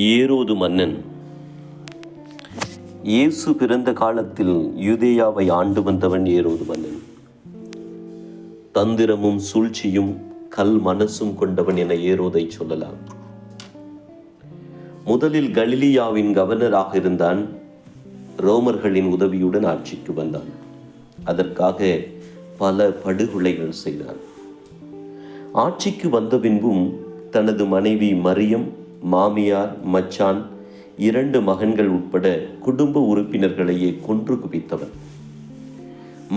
ஏரோது மன்னன். இயேசு பிறந்த காலத்தில் யூதேயாவை ஆண்டு வந்தவன் ஏரோது மன்னன். தந்திரமும் சூழ்ச்சியும் கல் மனசும் கொண்டவன் என ஏரோதை சொல்லலாம். முதலில் கலிலியாவின் கவர்னராக இருந்தான். ரோமர்களின் உதவியுடன் ஆட்சிக்கு வந்தான். அதற்காக பல படுகொலைகள் செய்தான். ஆட்சிக்கு வந்த பின்பும் தனது மனைவி மரியம், மாமியார், மச்சான், 2 மகன்கள் உட்பட குடும்ப உறுப்பினர்களையே கொன்று குவித்தவன்.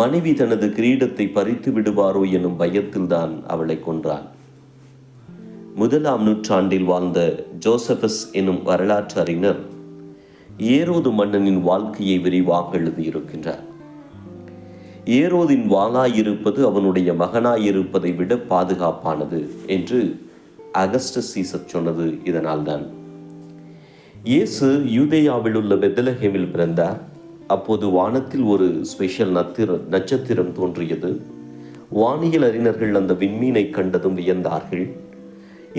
மனைவி தனது கிரீடத்தை பறித்து விடுவாரோ எனும் பயத்தில்தான் அவளை கொன்றான். 1ஆம் நூற்றாண்டில் வாழ்ந்த ஜோசபஸ் எனும் வரலாற்று அறிஞர் ஏரோது மன்னனின் வாழ்க்கையை விரிவாக எழுதியிருக்கின்றார். ஏரோதின் வாளாயிருப்பது அவனுடைய மகனாயிருப்பதை விட பாதுகாப்பானது என்று அகஸ்டஸ் சீசர் சொன்னது இதனால்தான். இயேசு யூதேயாவில் உள்ள பெத்லகேமில் பிறந்தார். அப்போது வானத்தில் ஒரு ஸ்பெஷல் நட்சத்திரம் தோன்றியது. வானியல் அறிஞர்கள் அந்த விண்மீனை கண்டதும் வியந்தார்கள்.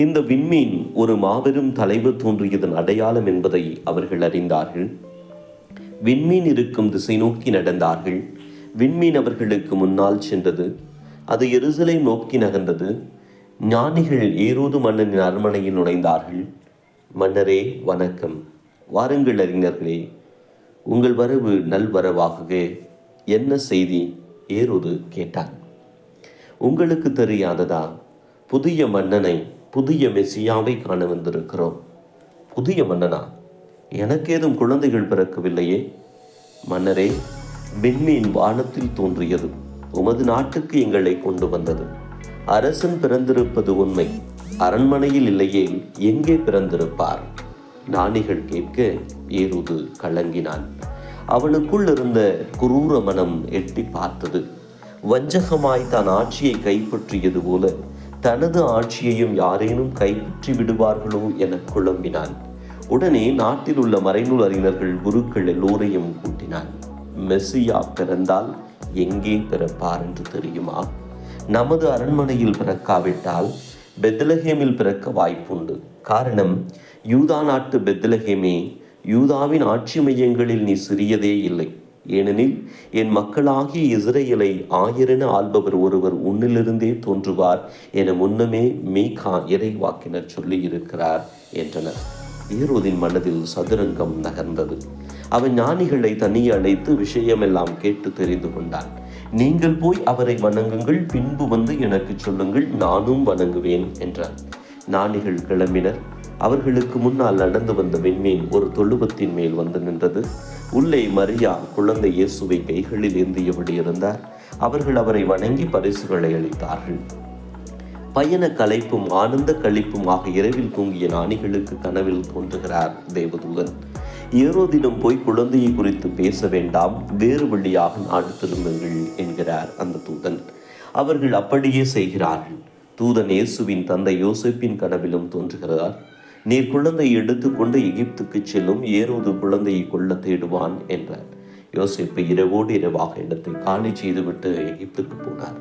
இந்த விண்மீன் ஒரு மாபெரும் தலைவர் தோன்றியதன் அடையாளம் என்பதை அவர்கள் அறிந்தார்கள். விண்மீன் இருக்கும் திசை நோக்கி நடந்தார்கள். விண்மீன் அவர்களுக்கு முன்னால் சென்றது. அது எருசலேம் நோக்கி நகர்ந்தது. ஞானிகள் ஏரோது மன்னனின் அரண்மனையில் நுழைந்தார்கள். மன்னரே வணக்கம், வாருங்கள் அறிஞர்களே, உங்கள் வரவு நல்வரவாகுக. என்ன செய்தி? ஏரோது கேட்டான். உங்களுக்கு தெரியாததா? புதிய மன்னனை, புதிய மெசியாவை காண வந்திருக்கிறோம். புதிய மன்னனா? எனக்கு ஏதும் குழந்தைகள் பிறக்கவில்லையே. மன்னரே, விண்மீன் வானத்தில் தோன்றியது. உமது நாட்டுக்கு எங்களை கொண்டு வந்தது. அரசன் பிறந்திருப்பது உண்மை. அரண்மனையில் இல்லையே, எங்கே பிறந்திருப்பார்? ஞானிகள் கேட்க ஏரோது கலங்கினான். அவனுக்குள் இருந்த குரூர மனம் எட்டி பார்த்தது. வஞ்சகமாய் தான் ஆட்சியை கைப்பற்றியது போல தனது ஆட்சியையும் யாரேனும் கைப்பற்றி விடுவார்களோ என குழம்பினான். உடனே நாட்டில் உள்ள மறைநூல் அறிஞர்கள், குருக்கள் எல்லோரையும் கூட்டினான். மெசியா பிறந்தால் எங்கே பிறப்பார் என்று தெரியுமா? நமது அரண்மனையில் பிறக்காவிட்டால் பெத்லகேமில் பிறக்க வாய்ப்புண்டு. காரணம், யூதா நாட்டு பெத்லகேமே, யூதாவின் ஆட்சி மையங்களில் நீ சிறியதே இல்லை. ஏனெனில் என் மக்களாகிய இஸ்ரேலை ஆயிரென ஆள்பவர் ஒருவர் உன்னிலிருந்தே தோன்றுவார் என முன்னமே மீகா இறைவாக்கினர் சொல்லி இருக்கிறார் என்றனர். ஏரோதின் மனதில் சதுரங்கம் நகர்ந்தது. அவன் ஞானிகளை தனியே அழைத்து விஷயமெல்லாம் கேட்டு தெரிந்து கொண்டான். நீங்கள் போய் அவரை வணங்குங்கள், பின்பு வந்து எனக்கு சொல்லுங்கள், நானும் வணங்குவேன் என்றான். ஞானிகள் கிளம்பினர். அவர்களுக்கு முன்னால் நடந்து வந்த விண்மீன் ஒரு தொழுவத்தின் மேல் வந்து நின்றது. உள்ளே மரியா குழந்தை இயேசுவை கைகளில் ஏந்தியபடி இருந்தார். அவர்கள் அவரை வணங்கி பரிசுகளை அளித்தார்கள். பயண களைப்பும் ஆனந்த கழிப்பும் ஆக இரவில் தூங்கிய ஞானிகளுக்கு கனவில் தோன்றுகிறார் தேவதூதன். ஏரோதிடம் போய் குழந்தையை குறித்து பேச வேண்டாம், வேறு வழியாக நாடு திரும்புங்கள் என்கிறார் அந்த தூதன். அவர்கள் அப்படியே செய்கிறார்கள். தூதன் இயேசுவின் தந்தை யோசேப்பின் கனவிலும் தோன்றுகிறார். நீர் குழந்தையை எடுத்துக்கொண்டு எகிப்துக்கு செல்லும், ஏரோது குழந்தையை கொல்ல தேடுவான் என்றார். யோசேப்பு இரவோடு இரவாக இடத்தை காலி செய்துவிட்டு எகிப்துக்கு போனார்.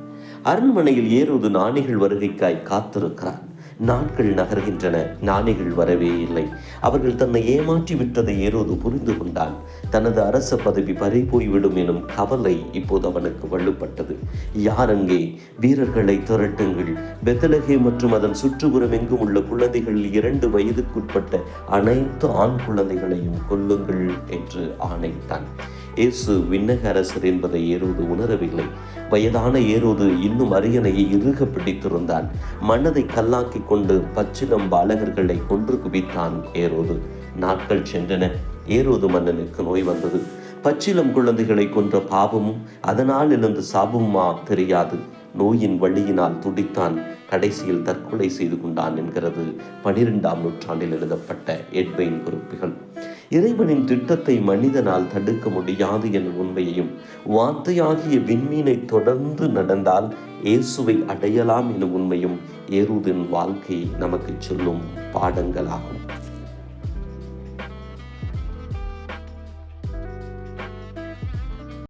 அரண்மனையில் ஏரோது ஞானிகள் வருகைக்காய் காத்திருக்கிறார். நாட்கள் நகர்கின்றன. ஞானிகள் வரவே இல்லை. அவர்கள் தன்னை ஏமாற்றி விட்டதை ஏரோது புரிந்து கொண்டான். தனது அரச பதவி பறிபோய்விடும் எனும் கவலை இப்போது அவனுக்கு வலுப்பட்டது. யாரங்கே? வீரர்களை திரட்டுங்கள். பெத்லகேம் மற்றும் அதன் சுற்றுப்புறம் எங்கும் உள்ள குழந்தைகளில் 2 வயதுக்குட்பட்ட அனைத்து ஆண் குழந்தைகளையும் கொல்லுங்கள் என்று ஆணையிட்டான். இயேசு விண்ணக அரசர் என்பதை ஏரோது உணரவில்லை. வயதான ஏரோது இன்னும் அரியணையை இறுக பிடித்திருந்தான். மனதை கல்லாக்கி கொண்டு பச்சிலம் பாலகர்களை கொன்று குவித்தான் ஏரோது. நாட்கள் சென்றன. ஏரோது மன்னனுக்கு நோய் வந்தது. பச்சிலம் குழந்தைகளை கொன்ற பாவமும் அதனால் எழுந்த சாபமுமா தெரியாது. நோயின் வழியினால் துடித்தான். கடைசியில் தற்கொலை செய்து கொண்டான் என்கிறது 12ஆம் நூற்றாண்டில் எழுதப்பட்ட எட்வைன் குறிப்புகள். இறைவனின் திட்டத்தை மனிதனால் தடுக்க முடியாது எனும் உண்மையையும், வார்த்தையாகிய விண்மீனை தொடர்ந்து நடந்தால் இயேசுவை அடையலாம் எனும் உண்மையும் ஏரோதின் வாழ்க்கை நமக்கு சொல்லும் பாடங்களாகும்.